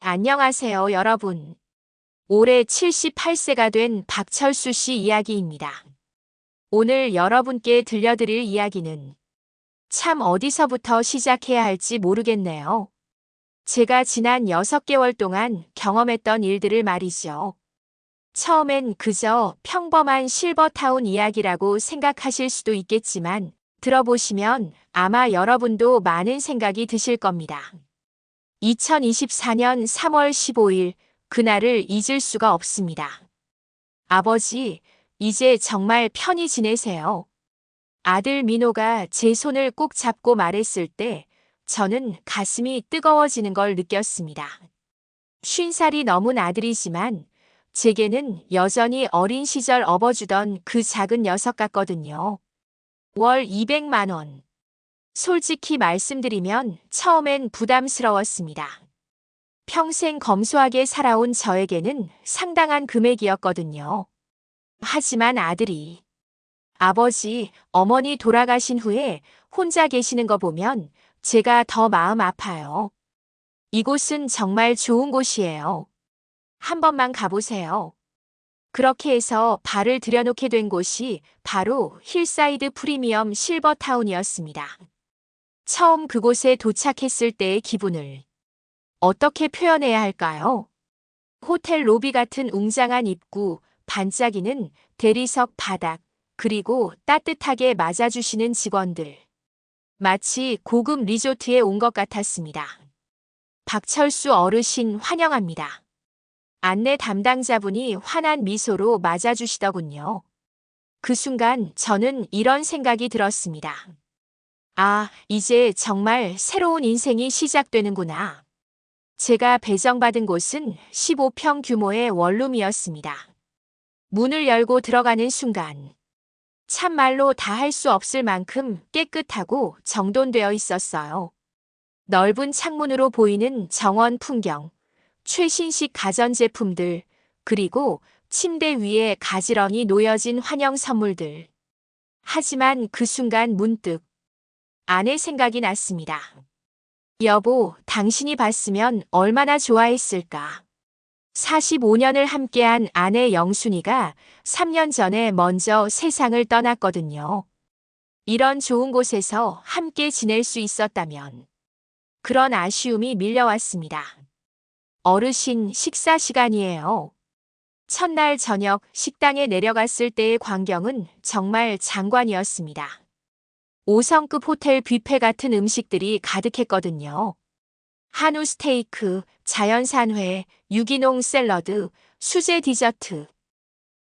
안녕하세요, 여러분. 올해 78세가 된 박철수 씨 이야기입니다. 오늘 여러분께 들려드릴 이야기는 참 어디서부터 시작해야 할지 모르겠네요. 제가 지난 6개월 동안 경험했던 일들을 말이죠. 처음엔 그저 평범한 실버타운 이야기라고 생각하실 수도 있겠지만 들어보시면 아마 여러분도 많은 생각이 드실 겁니다. 2024년 3월 15일, 그날을 잊을 수가 없습니다. 아버지, 이제 정말 편히 지내세요. 아들 민호가 제 손을 꼭 잡고 말했을 때 저는 가슴이 뜨거워지는 걸 느꼈습니다. 50살이 넘은 아들이지만 제게는 여전히 어린 시절 업어주던 그 작은 녀석 같거든요. 월 200만 원. 솔직히 말씀드리면 처음엔 부담스러웠습니다. 평생 검소하게 살아온 저에게는 상당한 금액이었거든요. 하지만 아들이 아버지, 어머니 돌아가신 후에 혼자 계시는 거 보면 제가 더 마음 아파요. 이곳은 정말 좋은 곳이에요. 한 번만 가보세요. 그렇게 해서 발을 들여놓게 된 곳이 바로 힐사이드 프리미엄 실버타운이었습니다. 처음 그곳에 도착했을 때의 기분을 어떻게 표현해야 할까요? 호텔 로비 같은 웅장한 입구, 반짝이는 대리석 바닥, 그리고 따뜻하게 맞아주시는 직원들. 마치 고급 리조트에 온 것 같았습니다. 박철수 어르신 환영합니다. 안내 담당자분이 환한 미소로 맞아주시더군요. 그 순간 저는 이런 생각이 들었습니다. 아, 이제 정말 새로운 인생이 시작되는구나. 제가 배정받은 곳은 15평 규모의 원룸이었습니다. 문을 열고 들어가는 순간 참말로 다 할 수 없을 만큼 깨끗하고 정돈되어 있었어요. 넓은 창문으로 보이는 정원 풍경, 최신식 가전제품들, 그리고 침대 위에 가지런히 놓여진 환영 선물들. 하지만 그 순간 문득 아내 생각이 났습니다. 여보, 당신이 봤으면 얼마나 좋아했을까. 45년을 함께한 아내 영순이가 3년 전에 먼저 세상을 떠났거든요. 이런 좋은 곳에서 함께 지낼 수 있었다면. 그런 아쉬움이 밀려왔습니다. 어르신, 식사 시간이에요. 첫날 저녁 식당에 내려갔을 때의 광경은 정말 장관이었습니다. 5성급 호텔 뷔페 같은 음식들이 가득했거든요. 한우 스테이크, 자연산회, 유기농 샐러드, 수제 디저트.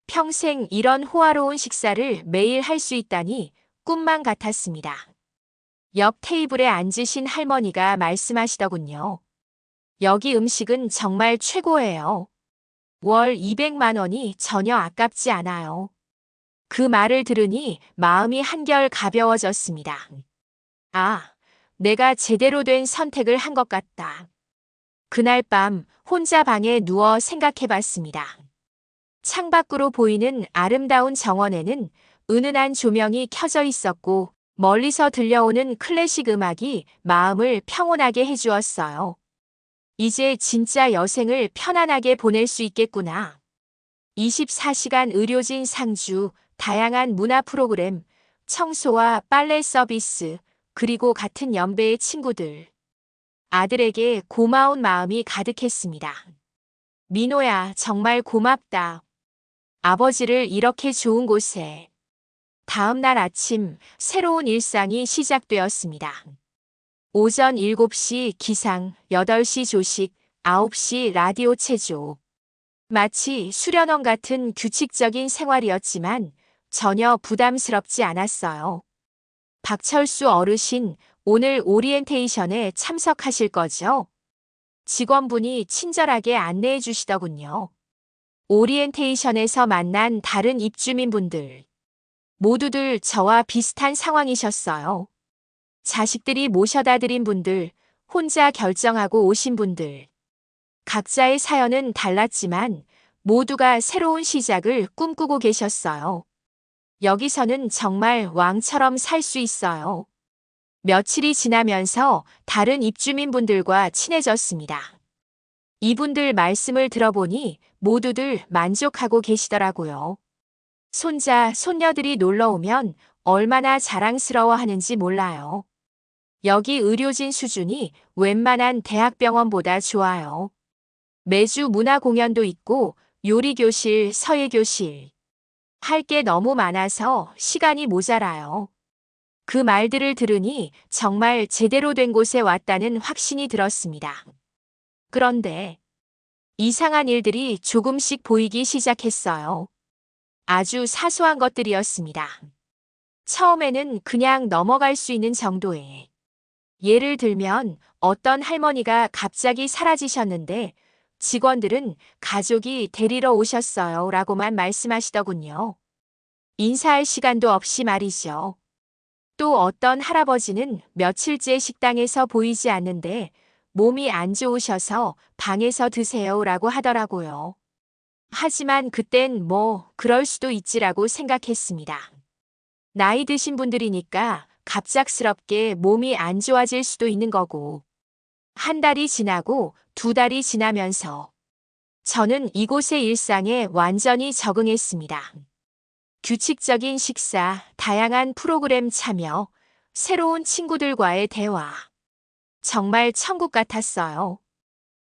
평생 이런 호화로운 식사를 매일 할 수 있다니 꿈만 같았습니다. 옆 테이블에 앉으신 할머니가 말씀하시더군요. 여기 음식은 정말 최고예요. 월 200만 원이 전혀 아깝지 않아요. 그 말을 들으니 마음이 한결 가벼워졌습니다. 아, 내가 제대로 된 선택을 한 것 같다. 그날 밤 혼자 방에 누워 생각해봤습니다. 창밖으로 보이는 아름다운 정원에는 은은한 조명이 켜져 있었고 멀리서 들려오는 클래식 음악이 마음을 평온하게 해주었어요. 이제 진짜 여생을 편안하게 보낼 수 있겠구나. 24시간 의료진 상주, 다양한 문화 프로그램, 청소와 빨래 서비스, 그리고 같은 연배의 친구들. 아들에게 고마운 마음이 가득했습니다. 민호야, 정말 고맙다. 아버지를 이렇게 좋은 곳에. 다음 날 아침, 새로운 일상이 시작되었습니다. 오전 7시 기상, 8시 조식, 9시 라디오 체조. 마치 수련원 같은 규칙적인 생활이었지만 전혀 부담스럽지 않았어요. 박철수 어르신, 오늘 오리엔테이션에 참석하실 거죠? 직원분이 친절하게 안내해 주시더군요. 오리엔테이션에서 만난 다른 입주민분들. 모두들 저와 비슷한 상황이셨어요. 자식들이 모셔다 드린 분들, 혼자 결정하고 오신 분들. 각자의 사연은 달랐지만 모두가 새로운 시작을 꿈꾸고 계셨어요. 여기서는 정말 왕처럼 살 수 있어요. 며칠이 지나면서 다른 입주민분들과 친해졌습니다. 이분들 말씀을 들어보니 모두들 만족하고 계시더라고요. 손자, 손녀들이 놀러 오면 얼마나 자랑스러워 하는지 몰라요. 여기 의료진 수준이 웬만한 대학병원보다 좋아요. 매주 문화 공연도 있고 요리교실, 서예교실. 할 게 너무 많아서 시간이 모자라요. 그 말들을 들으니 정말 제대로 된 곳에 왔다는 확신이 들었습니다. 그런데 이상한 일들이 조금씩 보이기 시작했어요. 아주 사소한 것들이었습니다. 처음에는 그냥 넘어갈 수 있는 정도에. 예를 들면 어떤 할머니가 갑자기 사라지셨는데 직원들은 가족이 데리러 오셨어요 라고만 말씀하시더군요. 인사할 시간도 없이 말이죠. 또 어떤 할아버지는 며칠째 식당에서 보이지 않는데 몸이 안 좋으셔서 방에서 드세요 라고 하더라고요. 하지만 그땐 뭐 그럴 수도 있지라고 생각했습니다. 나이 드신 분들이니까 갑작스럽게 몸이 안 좋아질 수도 있는 거고. 한 달이 지나고 두 달이 지나면서 저는 이곳의 일상에 완전히 적응했습니다. 규칙적인 식사, 다양한 프로그램 참여, 새로운 친구들과의 대화. 정말 천국 같았어요.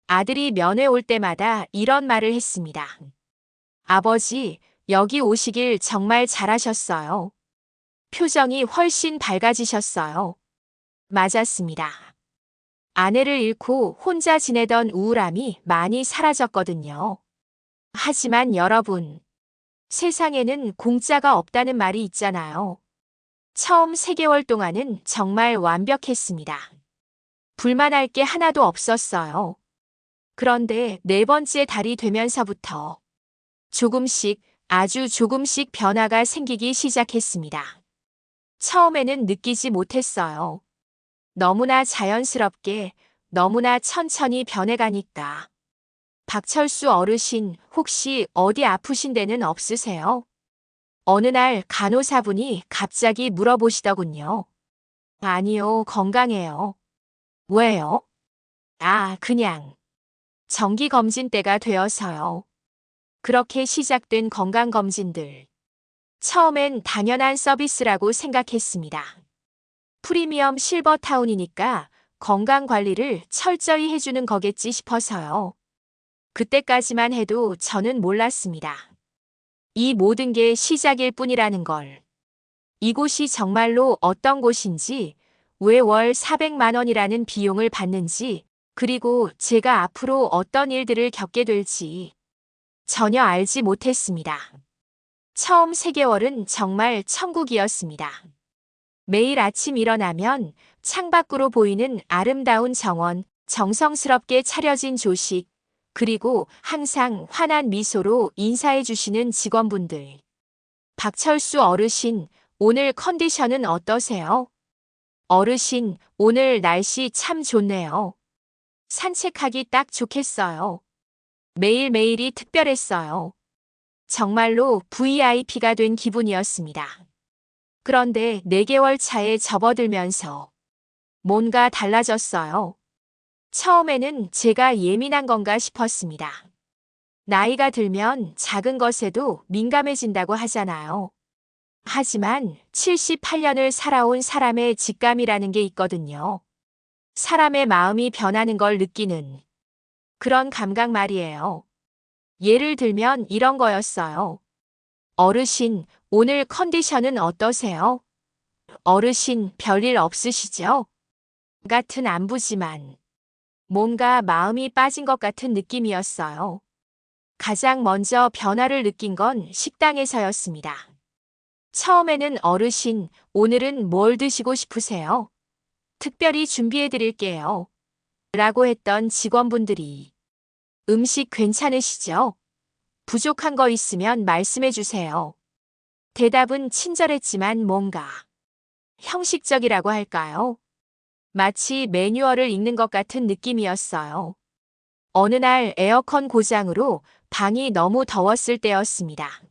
아들이 면회 올 때마다 이런 말을 했습니다. 아버지, 여기 오시길 정말 잘하셨어요. 표정이 훨씬 밝아지셨어요. 맞았습니다. 아내를 잃고 혼자 지내던 우울함이 많이 사라졌거든요. 하지만 여러분, 세상에는 공짜가 없다는 말이 있잖아요. 처음 3개월 동안은 정말 완벽했습니다. 불만할 게 하나도 없었어요. 그런데 4번째 달이 되면서부터 조금씩, 아주 조금씩 변화가 생기기 시작했습니다. 처음에는 느끼지 못했어요. 너무나 자연스럽게, 너무나 천천히 변해가니까. 박철수 어르신, 혹시 어디 아프신 데는 없으세요? 어느 날 간호사분이 갑자기 물어보시더군요. 아니요, 건강해요. 왜요? 아, 그냥. 정기검진 때가 되어서요. 그렇게 시작된 건강검진들. 처음엔 당연한 서비스라고 생각했습니다. 프리미엄 실버타운이니까 건강관리를 철저히 해주는 거겠지 싶어서요. 그때까지만 해도 저는 몰랐습니다. 이 모든 게 시작일 뿐이라는 걸. 이곳이 정말로 어떤 곳인지, 왜 월 400만 원이라는 비용을 받는지, 그리고 제가 앞으로 어떤 일들을 겪게 될지 전혀 알지 못했습니다. 처음 3개월은 정말 천국이었습니다. 매일 아침 일어나면 창밖으로 보이는 아름다운 정원, 정성스럽게 차려진 조식, 그리고 항상 환한 미소로 인사해 주시는 직원분들. 박철수 어르신, 오늘 컨디션은 어떠세요? 어르신, 오늘 날씨 참 좋네요. 산책하기 딱 좋겠어요. 매일매일이 특별했어요. 정말로 VIP가 된 기분이었습니다. 그런데 4개월 차에 접어들면서 뭔가 달라졌어요. 처음에는 제가 예민한 건가 싶었습니다. 나이가 들면 작은 것에도 민감해진다고 하잖아요. 하지만 78년을 살아온 사람의 직감이라는 게 있거든요. 사람의 마음이 변하는 걸 느끼는 그런 감각 말이에요. 예를 들면 이런 거였어요. 어르신, 오늘 컨디션은 어떠세요? 어르신, 별일 없으시죠? 같은 안부지만 뭔가 마음이 빠진 것 같은 느낌이었어요. 가장 먼저 변화를 느낀 건 식당에서였습니다. 처음에는 어르신, 오늘은 뭘 드시고 싶으세요? 특별히 준비해 드릴게요. 라고 했던 직원분들이 음식 괜찮으시죠? 부족한 거 있으면 말씀해 주세요. 대답은 친절했지만 뭔가 형식적이라고 할까요? 마치 매뉴얼을 읽는 것 같은 느낌이었어요. 어느 날 에어컨 고장으로 방이 너무 더웠을 때였습니다.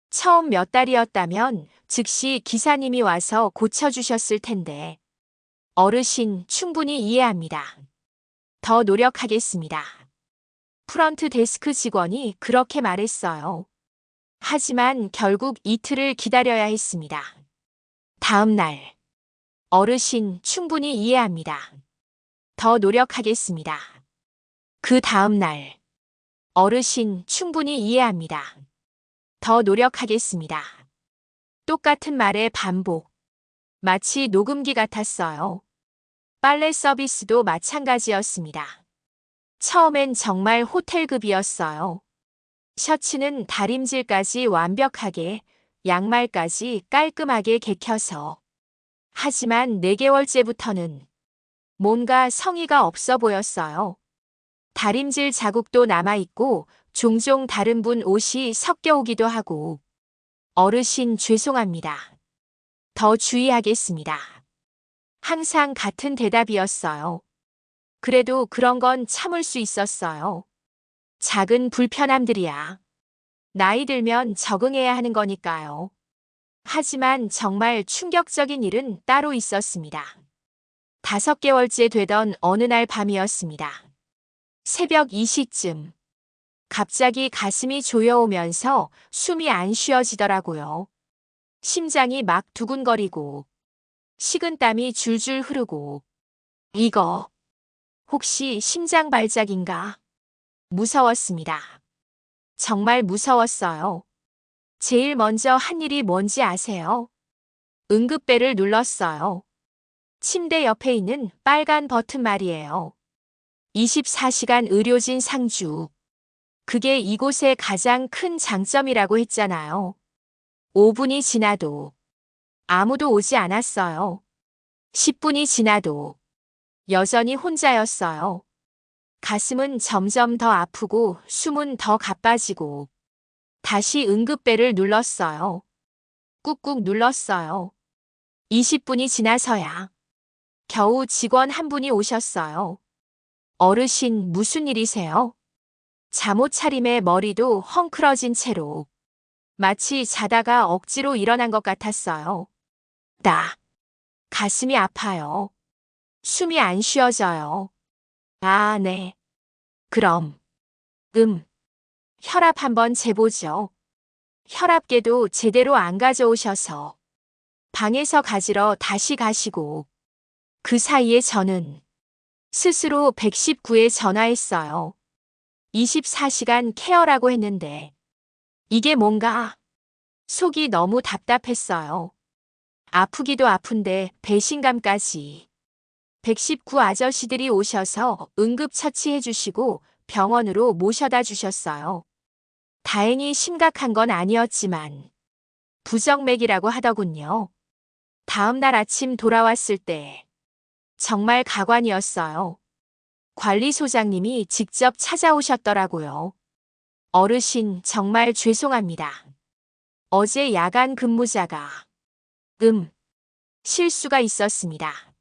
처음 몇 달이었다면 즉시 기사님이 와서 고쳐주셨을 텐데. 어르신 충분히 이해합니다. 더 노력하겠습니다. 프런트 데스크 직원이 그렇게 말했어요. 하지만 결국 이틀을 기다려야 했습니다. 다음 날, 어르신 충분히 이해합니다. 더 노력하겠습니다. 그 다음 날, 어르신 충분히 이해합니다. 더 노력하겠습니다. 똑같은 말의 반복. 마치 녹음기 같았어요. 빨래 서비스도 마찬가지였습니다. 처음엔 정말 호텔급이었어요. 셔츠는 다림질까지 완벽하게, 양말까지 깔끔하게 개켜서. 하지만 4개월째부터는 뭔가 성의가 없어 보였어요. 다림질 자국도 남아있고 종종 다른 분 옷이 섞여 오기도 하고. 어르신 죄송합니다. 더 주의하겠습니다. 항상 같은 대답이었어요. 그래도 그런 건 참을 수 있었어요. 작은 불편함들이야. 나이 들면 적응해야 하는 거니까요. 하지만 정말 충격적인 일은 따로 있었습니다. 5개월째 되던 어느 날 밤이었습니다. 새벽 2시쯤. 갑자기 가슴이 조여오면서 숨이 안 쉬어지더라고요. 심장이 막 두근거리고, 식은땀이 줄줄 흐르고. 이거, 혹시 심장 발작인가? 무서웠습니다. 정말 무서웠어요. 제일 먼저 한 일이 뭔지 아세요? 응급벨을 눌렀어요. 침대 옆에 있는 빨간 버튼 말이에요. 24시간 의료진 상주. 그게 이곳의 가장 큰 장점이라고 했잖아요. 5분이 지나도 아무도 오지 않았어요. 10분이 지나도 여전히 혼자였어요. 가슴은 점점 더 아프고 숨은 더 가빠지고. 다시 응급벨을 눌렀어요. 꾹꾹 눌렀어요. 20분이 지나서야 겨우 직원 한 분이 오셨어요. 어르신 무슨 일이세요? 잠옷 차림에 머리도 헝클어진 채로 마치 자다가 억지로 일어난 것 같았어요. 가슴이 아파요. 숨이 안 쉬어져요. 아, 네. 그럼, 혈압 한번 재보죠. 혈압계도 제대로 안 가져오셔서 방에서 가지러 다시 가시고. 그 사이에 저는 스스로 119에 전화했어요. 24시간 케어라고 했는데 이게 뭔가 속이 너무 답답했어요. 아프기도 아픈데 배신감까지. 119 아저씨들이 오셔서 응급처치해 주시고 병원으로 모셔다 주셨어요. 다행히 심각한 건 아니었지만 부정맥이라고 하더군요. 다음 날 아침 돌아왔을 때 정말 가관이었어요. 관리소장님이 직접 찾아오셨더라고요. 어르신 정말 죄송합니다. 어제 야간 근무자가 실수가 있었습니다.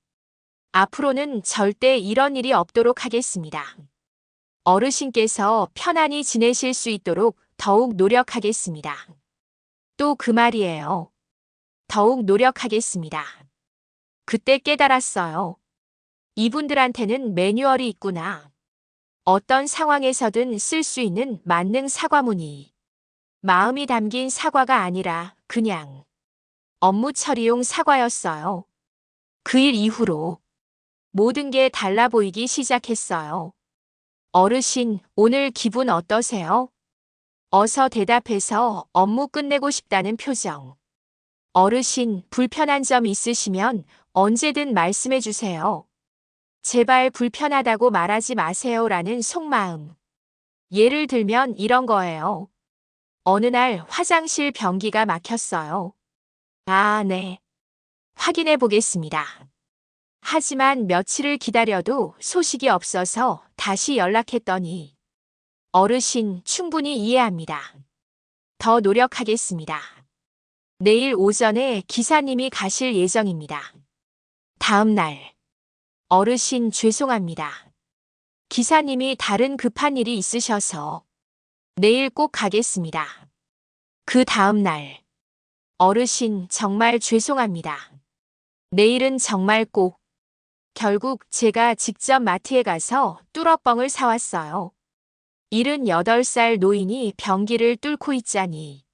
앞으로는 절대 이런 일이 없도록 하겠습니다. 어르신께서 편안히 지내실 수 있도록 더욱 노력하겠습니다. 또 그 말이에요. 더욱 노력하겠습니다. 그때 깨달았어요. 이분들한테는 매뉴얼이 있구나. 어떤 상황에서든 쓸 수 있는 만능 사과문이. 마음이 담긴 사과가 아니라 그냥 업무 처리용 사과였어요. 그 일 이후로 모든 게 달라 보이기 시작했어요. 어르신, 오늘 기분 어떠세요? 어서 대답해서 업무 끝내고 싶다는 표정. 어르신, 불편한 점 있으시면 언제든 말씀해 주세요. 제발 불편하다고 말하지 마세요라는 속마음. 예를 들면 이런 거예요. 어느 날 화장실 변기가 막혔어요. 아, 네. 확인해 보겠습니다. 하지만 며칠을 기다려도 소식이 없어서 다시 연락했더니 어르신 충분히 이해합니다. 더 노력하겠습니다. 내일 오전에 기사님이 가실 예정입니다. 다음 날. 어르신 죄송합니다. 기사님이 다른 급한 일이 있으셔서 내일 꼭 가겠습니다. 그 다음 날. 어르신 정말 죄송합니다. 내일은 정말 꼭. 결국 제가 직접 마트에 가서 뚫어뻥을 사왔어요. 78살 노인이 변기를 뚫고 있자니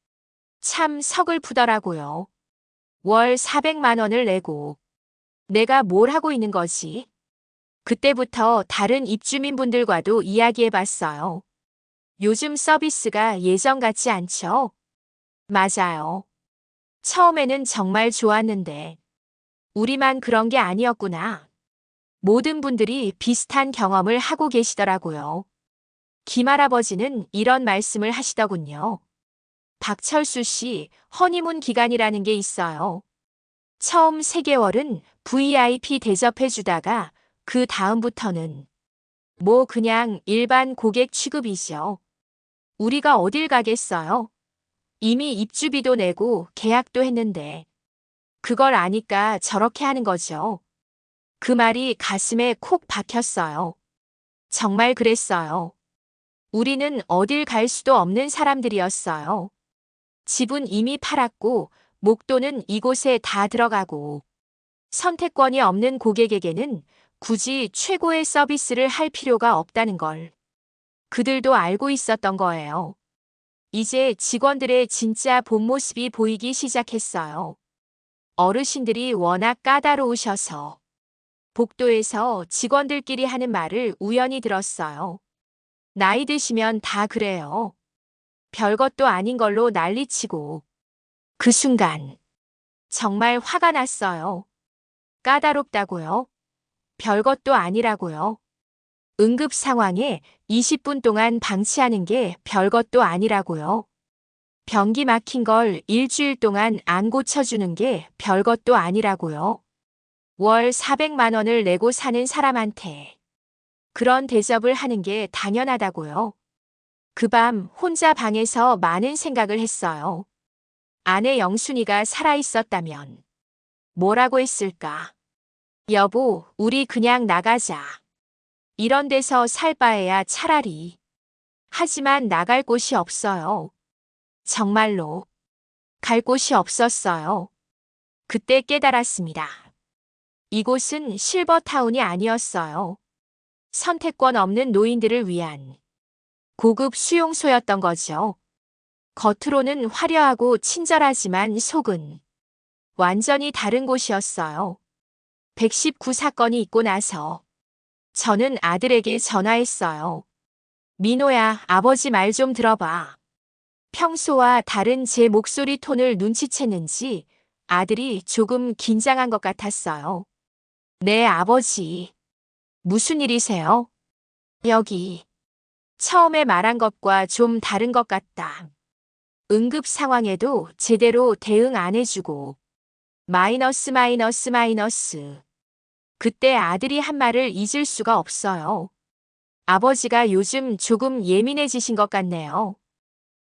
참 서글프더라고요. 월 400만 원을 내고 내가 뭘 하고 있는 거지? 그때부터 다른 입주민분들과도 이야기해봤어요. 요즘 서비스가 예전 같지 않죠? 맞아요. 처음에는 정말 좋았는데 우리만 그런 게 아니었구나. 모든 분들이 비슷한 경험을 하고 계시더라고요. 김할아버지는 이런 말씀을 하시더군요. 박철수 씨, 허니문 기간이라는 게 있어요. 처음 3개월은 VIP 대접해주다가 그 다음부터는 뭐 그냥 일반 고객 취급이죠. 우리가 어딜 가겠어요? 이미 입주비도 내고 계약도 했는데 그걸 아니까 저렇게 하는 거죠. 그 말이 가슴에 콕 박혔어요. 정말 그랬어요. 우리는 어딜 갈 수도 없는 사람들이었어요. 집은 이미 팔았고 목돈은 이곳에 다 들어가고 선택권이 없는 고객에게는 굳이 최고의 서비스를 할 필요가 없다는 걸 그들도 알고 있었던 거예요. 이제 직원들의 진짜 본 모습이 보이기 시작했어요. 어르신들이 워낙 까다로우셔서 복도에서 직원들끼리 하는 말을 우연히 들었어요. 나이 드시면 다 그래요. 별것도 아닌 걸로 난리치고. 그 순간 정말 화가 났어요. 까다롭다고요? 별것도 아니라고요? 응급 상황에 20분 동안 방치하는 게 별것도 아니라고요? 변기 막힌 걸 일주일 동안 안 고쳐주는 게 별것도 아니라고요? 월 400만 원을 내고 사는 사람한테 그런 대접을 하는 게 당연하다고요? 그 밤 혼자 방에서 많은 생각을 했어요. 아내 영순이가 살아있었다면 뭐라고 했을까? 여보, 우리 그냥 나가자. 이런 데서 살 바에야 차라리. 하지만 나갈 곳이 없어요. 정말로. 갈 곳이 없었어요. 그때 깨달았습니다. 이곳은 실버타운이 아니었어요. 선택권 없는 노인들을 위한 고급 수용소였던 거죠. 겉으로는 화려하고 친절하지만 속은 완전히 다른 곳이었어요. 119 사건이 있고 나서 저는 아들에게 전화했어요. 민호야, 아버지 말 좀 들어봐. 평소와 다른 제 목소리 톤을 눈치챘는지 아들이 조금 긴장한 것 같았어요. 네, 아버지. 무슨 일이세요? 여기. 처음에 말한 것과 좀 다른 것 같다. 응급 상황에도 제대로 대응 안 해주고 마이너스 마이너스 마이너스. 그때 아들이 한 말을 잊을 수가 없어요. 아버지가 요즘 조금 예민해지신 것 같네요.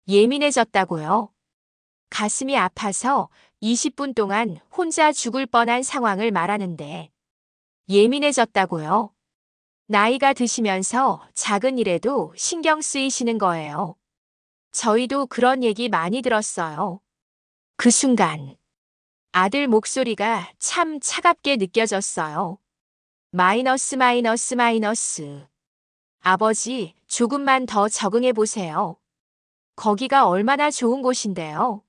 예민해졌다고요? 가슴이 아파서 20분 동안 혼자 죽을 뻔한 상황을 말하는데 예민해졌다고요? 나이가 드시면서 작은 일에도 신경 쓰이시는 거예요. 저희도 그런 얘기 많이 들었어요. 그 순간 아들 목소리가 참 차갑게 느껴졌어요. 마이너스 마이너스 마이너스. 아버지, 조금만 더 적응해 보세요. 거기가 얼마나 좋은 곳인데요.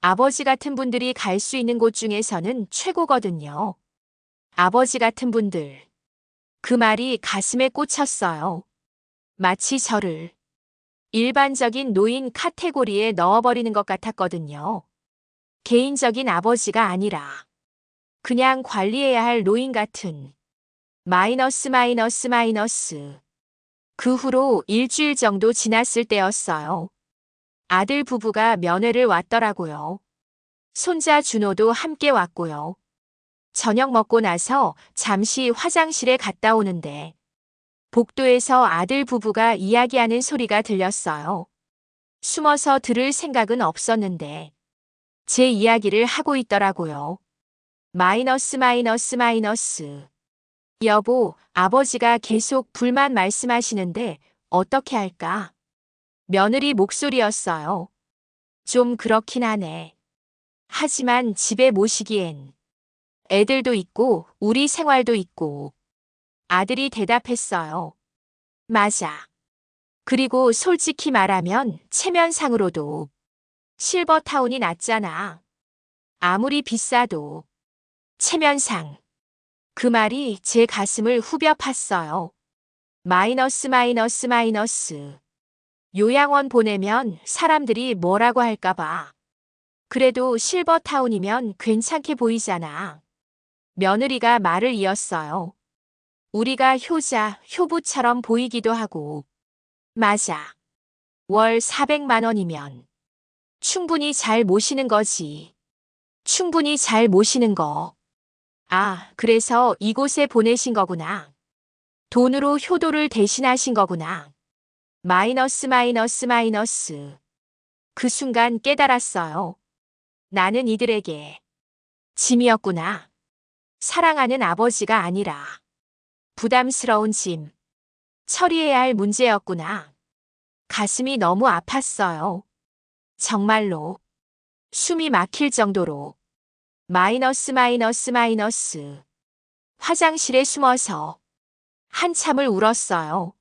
아버지 같은 분들이 갈 수 있는 곳 중에서는 최고거든요. 아버지 같은 분들. 그 말이 가슴에 꽂혔어요. 마치 저를 일반적인 노인 카테고리에 넣어버리는 것 같았거든요. 개인적인 아버지가 아니라 그냥 관리해야 할 노인 같은 마이너스 마이너스 마이너스. 그 후로 일주일 정도 지났을 때였어요. 아들 부부가 면회를 왔더라고요. 손자 준호도 함께 왔고요. 저녁 먹고 나서 잠시 화장실에 갔다 오는데 복도에서 아들 부부가 이야기하는 소리가 들렸어요. 숨어서 들을 생각은 없었는데 제 이야기를 하고 있더라고요. 마이너스 마이너스 마이너스. 여보, 아버지가 계속 불만 말씀하시는데 어떻게 할까? 며느리 목소리였어요. 좀 그렇긴 하네. 하지만 집에 모시기엔 애들도 있고 우리 생활도 있고. 아들이 대답했어요. 맞아. 그리고 솔직히 말하면 체면상으로도 실버타운이 낫잖아. 아무리 비싸도. 체면상. 그 말이 제 가슴을 후벼 팠어요. 마이너스 마이너스 마이너스. 요양원 보내면 사람들이 뭐라고 할까봐. 그래도 실버타운이면 괜찮게 보이잖아. 며느리가 말을 이었어요. 우리가 효자, 효부처럼 보이기도 하고. 맞아. 월 400만 원이면 충분히 잘 모시는 거지. 충분히 잘 모시는 거. 아, 그래서 이곳에 보내신 거구나. 돈으로 효도를 대신하신 거구나. 마이너스 마이너스 마이너스. 그 순간 깨달았어요. 나는 이들에게 짐이었구나. 사랑하는 아버지가 아니라 부담스러운 짐. 처리해야 할 문제였구나. 가슴이 너무 아팠어요. 정말로. 숨이 막힐 정도로. 마이너스 마이너스 마이너스. 화장실에 숨어서 한참을 울었어요.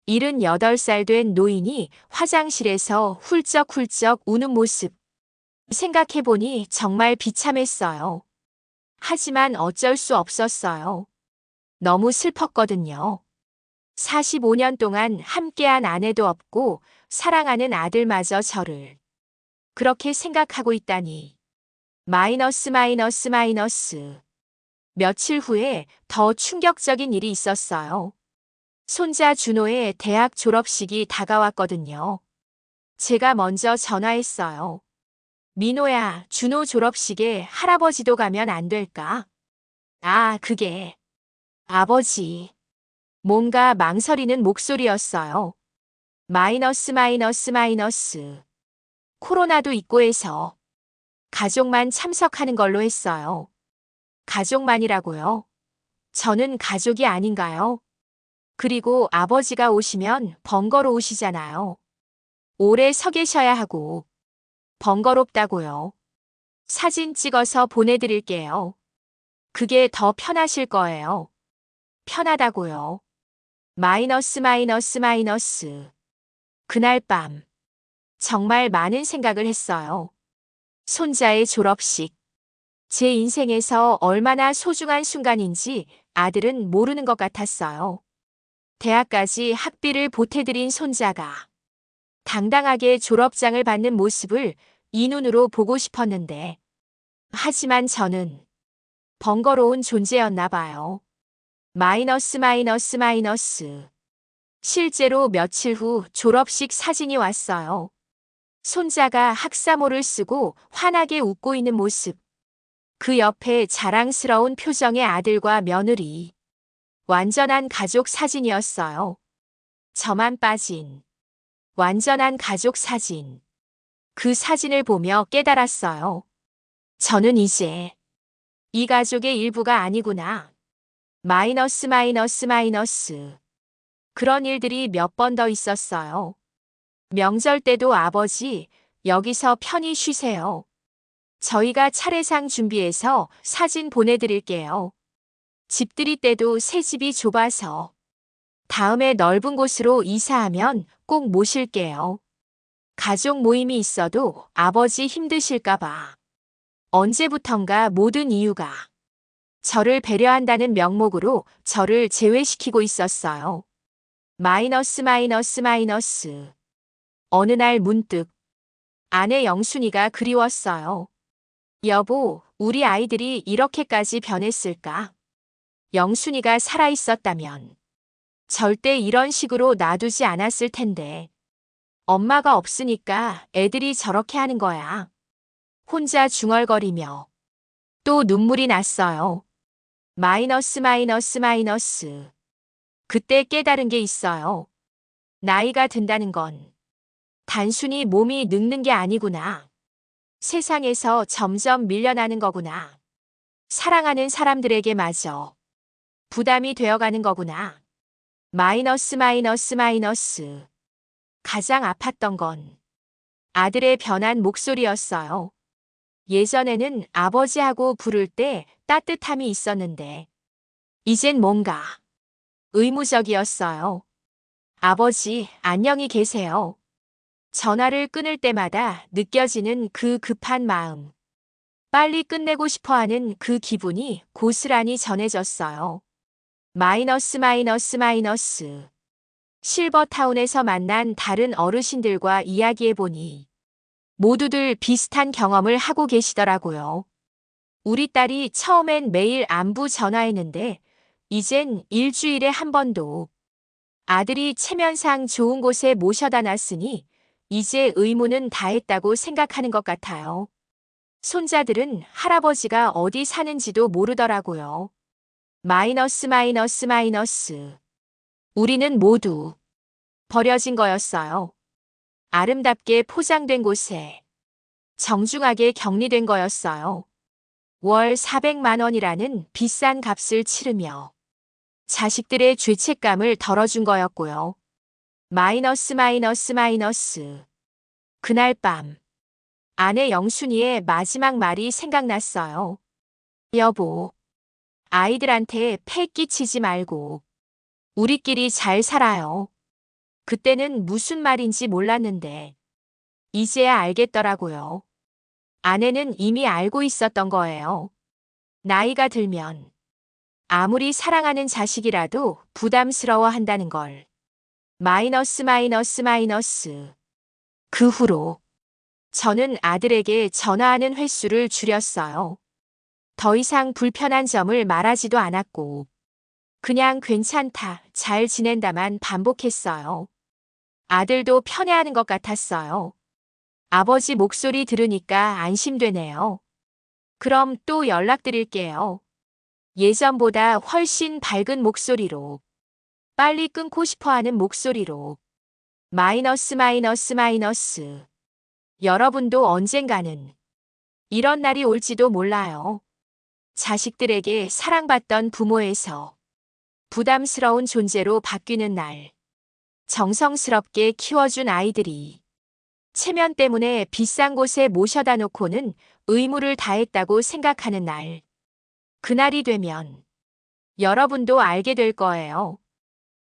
78살 된 노인이 화장실에서 훌쩍훌쩍 우는 모습. 생각해보니 정말 비참했어요. 하지만 어쩔 수 없었어요. 너무 슬펐거든요. 45년 동안 함께한 아내도 없고 사랑하는 아들마저 저를 그렇게 생각하고 있다니. 마이너스 마이너스 마이너스. 며칠 후에 더 충격적인 일이 있었어요. 손자 준호의 대학 졸업식이 다가왔거든요. 제가 먼저 전화했어요. 민호야, 준호 졸업식에 할아버지도 가면 안 될까? 아, 그게. 아버지. 뭔가 망설이는 목소리였어요. 마이너스 마이너스 마이너스. 코로나도 있고 해서 가족만 참석하는 걸로 했어요. 가족만이라고요? 저는 가족이 아닌가요? 그리고 아버지가 오시면 번거로우시잖아요. 오래 서 계셔야 하고. 번거롭다고요. 사진 찍어서 보내드릴게요. 그게 더 편하실 거예요. 편하다고요. 마이너스 마이너스 마이너스. 그날 밤 정말 많은 생각을 했어요. 손자의 졸업식. 제 인생에서 얼마나 소중한 순간인지 아들은 모르는 것 같았어요. 대학까지 학비를 보태드린 손자가 당당하게 졸업장을 받는 모습을 이 눈으로 보고 싶었는데, 하지만 저는 번거로운 존재였나 봐요. 마이너스 마이너스 마이너스. 실제로 며칠 후 졸업식 사진이 왔어요. 손자가 학사모를 쓰고 환하게 웃고 있는 모습. 그 옆에 자랑스러운 표정의 아들과 며느리. 완전한 가족 사진이었어요. 저만 빠진 완전한 가족 사진. 그 사진을 보며 깨달았어요. 저는 이제 이 가족의 일부가 아니구나. 마이너스 마이너스 마이너스. 그런 일들이 몇 번 더 있었어요. 명절 때도 아버지, 여기서 편히 쉬세요. 저희가 차례상 준비해서 사진 보내드릴게요. 집들이 때도 새 집이 좁아서 다음에 넓은 곳으로 이사하면 꼭 모실게요. 가족 모임이 있어도 아버지 힘드실까봐. 언제부턴가 모든 이유가 저를 배려한다는 명목으로 저를 제외시키고 있었어요. 마이너스 마이너스 마이너스. 어느 날 문득 아내 영순이가 그리웠어요. 여보, 우리 아이들이 이렇게까지 변했을까? 영순이가 살아있었다면 절대 이런 식으로 놔두지 않았을 텐데. 엄마가 없으니까 애들이 저렇게 하는 거야. 혼자 중얼거리며 또 눈물이 났어요. 마이너스 마이너스 마이너스. 그때 깨달은 게 있어요. 나이가 든다는 건 단순히 몸이 늙는 게 아니구나. 세상에서 점점 밀려나는 거구나. 사랑하는 사람들에게마저 부담이 되어가는 거구나. 마이너스 마이너스 마이너스. 가장 아팠던 건 아들의 변한 목소리였어요. 예전에는 아버지하고 부를 때 따뜻함이 있었는데 이젠 뭔가 의무적이었어요. 아버지, 안녕히 계세요. 전화를 끊을 때마다 느껴지는 그 급한 마음. 빨리 끝내고 싶어 하는 그 기분이 고스란히 전해졌어요. 마이너스 마이너스 마이너스. 실버타운에서 만난 다른 어르신들과 이야기해보니 모두들 비슷한 경험을 하고 계시더라고요. 우리 딸이 처음엔 매일 안부 전화했는데 이젠 일주일에 한 번도. 아들이 체면상 좋은 곳에 모셔다 놨으니 이제 의무는 다했다고 생각하는 것 같아요. 손자들은 할아버지가 어디 사는지도 모르더라고요. 마이너스 마이너스 마이너스. 우리는 모두 버려진 거였어요. 아름답게 포장된 곳에 정중하게 격리된 거였어요. 월 400만 원이라는 비싼 값을 치르며 자식들의 죄책감을 덜어준 거였고요. 마이너스 마이너스 마이너스. 그날 밤 아내 영순이의 마지막 말이 생각났어요. 여보, 아이들한테 패 끼치지 말고 우리끼리 잘 살아요. 그때는 무슨 말인지 몰랐는데 이제야 알겠더라고요. 아내는 이미 알고 있었던 거예요. 나이가 들면 아무리 사랑하는 자식이라도 부담스러워 한다는 걸. 마이너스 마이너스 마이너스. 그 후로 저는 아들에게 전화하는 횟수를 줄였어요. 더 이상 불편한 점을 말하지도 않았고 그냥 괜찮다, 잘 지낸다만 반복했어요. 아들도 편해하는 것 같았어요. 아버지 목소리 들으니까 안심되네요. 그럼 또 연락드릴게요. 예전보다 훨씬 밝은 목소리로, 빨리 끊고 싶어 하는 목소리로. 마이너스 마이너스 마이너스. 여러분도 언젠가는 이런 날이 올지도 몰라요. 자식들에게 사랑받던 부모에서 부담스러운 존재로 바뀌는 날. 정성스럽게 키워준 아이들이 체면 때문에 비싼 곳에 모셔다 놓고는 의무를 다했다고 생각하는 날. 그날이 되면 여러분도 알게 될 거예요.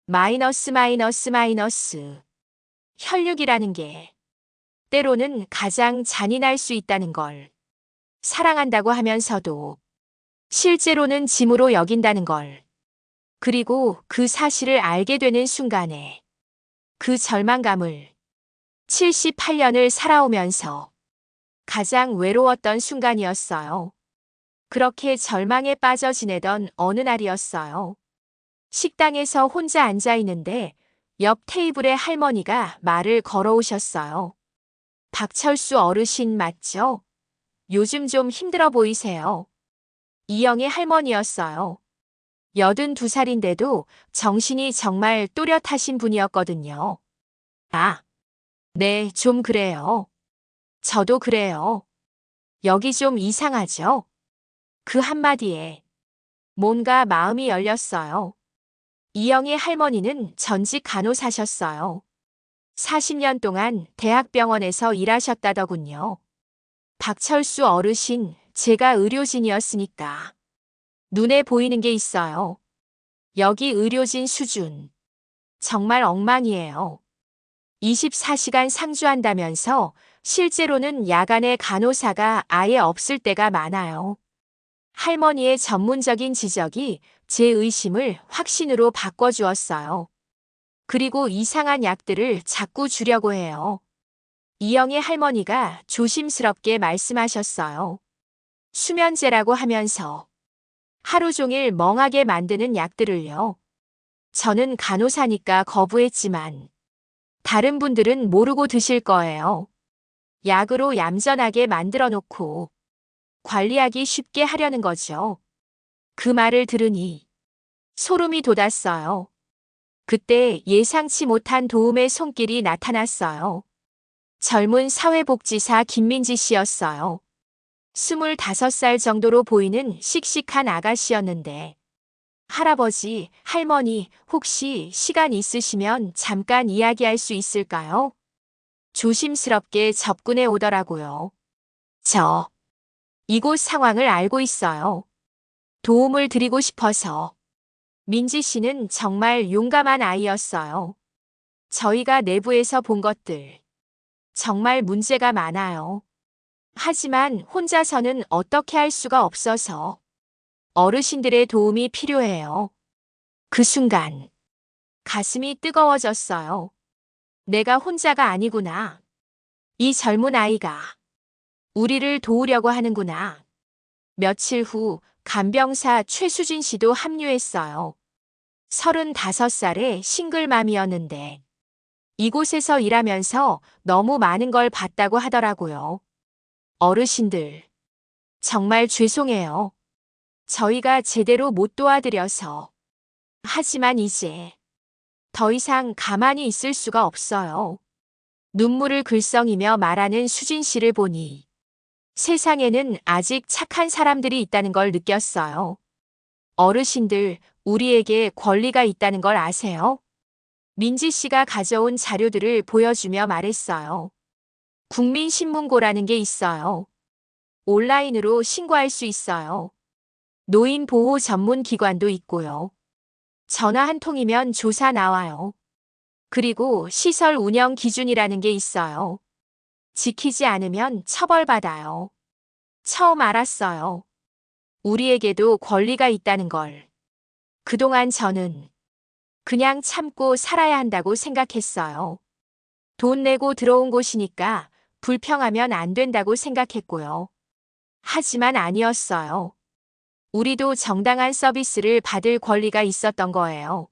마이너스 마이너스 마이너스. 혈육이라는 게 때로는 가장 잔인할 수 있다는 걸. 사랑한다고 하면서도 실제로는 짐으로 여긴다는 걸. 그리고 그 사실을 알게 되는 순간에 그 절망감을 78년을 살아오면서 가장 외로웠던 순간이었어요. 그렇게 절망에 빠져 지내던 어느 날이었어요. 식당에서 혼자 앉아 있는데 옆 테이블에 할머니가 말을 걸어오셨어요. 박철수 어르신 맞죠? 요즘 좀 힘들어 보이세요. 이영의 할머니였어요. 82살인데도 정신이 정말 또렷하신 분이었거든요. 아, 네, 좀 그래요. 저도 그래요. 여기 좀 이상하죠? 그 한마디에 뭔가 마음이 열렸어요. 이영희 할머니는 전직 간호사셨어요. 40년 동안 대학병원에서 일하셨다더군요. 박철수 어르신, 제가 의료진이었으니까 눈에 보이는 게 있어요. 여기 의료진 수준 정말 엉망이에요. 24시간 상주한다면서 실제로는 야간에 간호사가 아예 없을 때가 많아요. 할머니의 전문적인 지적이 제 의심을 확신으로 바꿔주었어요. 그리고 이상한 약들을 자꾸 주려고 해요. 이영의 할머니가 조심스럽게 말씀하셨어요. 수면제라고 하면서 하루 종일 멍하게 만드는 약들을요. 저는 간호사니까 거부했지만 다른 분들은 모르고 드실 거예요. 약으로 얌전하게 만들어 놓고 관리하기 쉽게 하려는 거죠. 그 말을 들으니 소름이 돋았어요. 그때 예상치 못한 도움의 손길이 나타났어요. 젊은 사회복지사 김민지 씨였어요. 25살 정도로 보이는 씩씩한 아가씨였는데 할아버지, 할머니, 혹시 시간 있으시면 잠깐 이야기할 수 있을까요? 조심스럽게 접근해 오더라고요. 저, 이곳 상황을 알고 있어요. 도움을 드리고 싶어서. 민지 씨는 정말 용감한 아이였어요. 저희가 내부에서 본 것들 정말 문제가 많아요. 하지만 혼자서는 어떻게 할 수가 없어서 어르신들의 도움이 필요해요. 그 순간 가슴이 뜨거워졌어요. 내가 혼자가 아니구나. 이 젊은 아이가 우리를 도우려고 하는구나. 며칠 후 간병사 최수진 씨도 합류했어요. 35살의 싱글맘이었는데 이곳에서 일하면서 너무 많은 걸 봤다고 하더라고요. 어르신들, 정말 죄송해요. 저희가 제대로 못 도와드려서. 하지만 이제 더 이상 가만히 있을 수가 없어요. 눈물을 글썽이며 말하는 수진 씨를 보니 세상에는 아직 착한 사람들이 있다는 걸 느꼈어요. 어르신들, 우리에게 권리가 있다는 걸 아세요? 민지 씨가 가져온 자료들을 보여주며 말했어요. 국민신문고라는 게 있어요. 온라인으로 신고할 수 있어요. 노인보호 전문 기관도 있고요. 전화 한 통이면 조사 나와요. 그리고 시설 운영 기준이라는 게 있어요. 지키지 않으면 처벌받아요. 처음 알았어요. 우리에게도 권리가 있다는 걸. 그동안 저는 그냥 참고 살아야 한다고 생각했어요. 돈 내고 들어온 곳이니까 불평하면 안 된다고 생각했고요. 하지만 아니었어요. 우리도 정당한 서비스를 받을 권리가 있었던 거예요.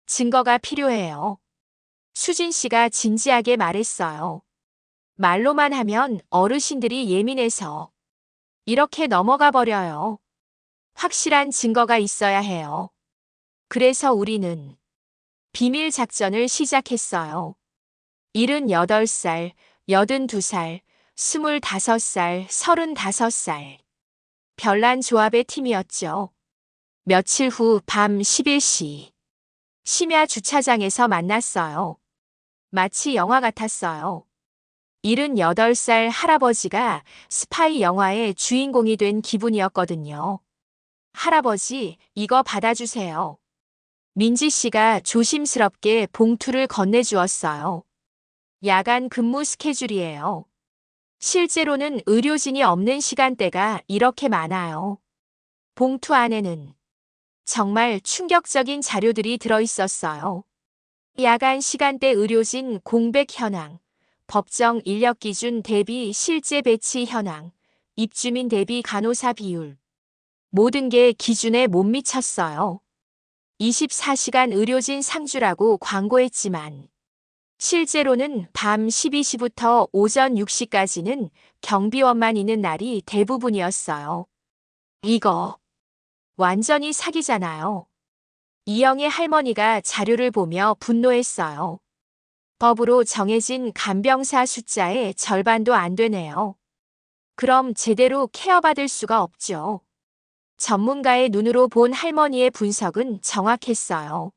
증거가 필요해요. 수진 씨가 진지하게 말했어요. 말로만 하면 어르신들이 예민해서 이렇게 넘어가 버려요. 확실한 증거가 있어야 해요. 그래서 우리는 비밀 작전을 시작했어요. 78살, 82살, 25살, 35살. 별난 조합의 팀이었죠. 며칠 후 밤 11시. 심야 주차장에서 만났어요. 마치 영화 같았어요. 78살 할아버지가 스파이 영화의 주인공이 된 기분이었거든요. 할아버지, 이거 받아주세요. 민지 씨가 조심스럽게 봉투를 건네주었어요. 야간 근무 스케줄이에요. 실제로는 의료진이 없는 시간대가 이렇게 많아요. 봉투 안에는 정말 충격적인 자료들이 들어있었어요. 야간 시간대 의료진 공백 현황, 법정 인력 기준 대비 실제 배치 현황, 입주민 대비 간호사 비율. 모든 게 기준에 못 미쳤어요. 24시간 의료진 상주라고 광고했지만 실제로는 밤 12시부터 오전 6시까지는 경비원만 있는 날이 대부분이었어요. 이거 완전히 사기잖아요. 이영의 할머니가 자료를 보며 분노했어요. 법으로 정해진 간병사 숫자의 절반도 안 되네요. 그럼 제대로 케어받을 수가 없죠. 전문가의 눈으로 본 할머니의 분석은 정확했어요.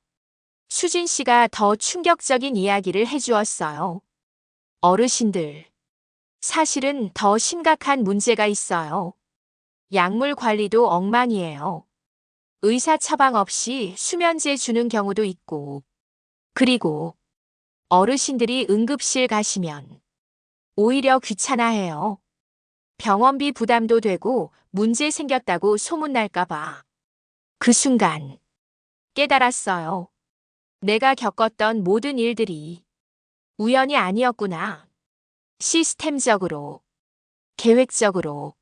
수진 씨가 더 충격적인 이야기를 해주었어요. 어르신들, 사실은 더 심각한 문제가 있어요. 약물 관리도 엉망이에요. 의사 처방 없이 수면제 주는 경우도 있고, 그리고 어르신들이 응급실 가시면 오히려 귀찮아해요. 병원비 부담도 되고 문제 생겼다고 소문날까봐. 그 순간 깨달았어요. 내가 겪었던 모든 일들이 우연이 아니었구나. 시스템적으로, 계획적으로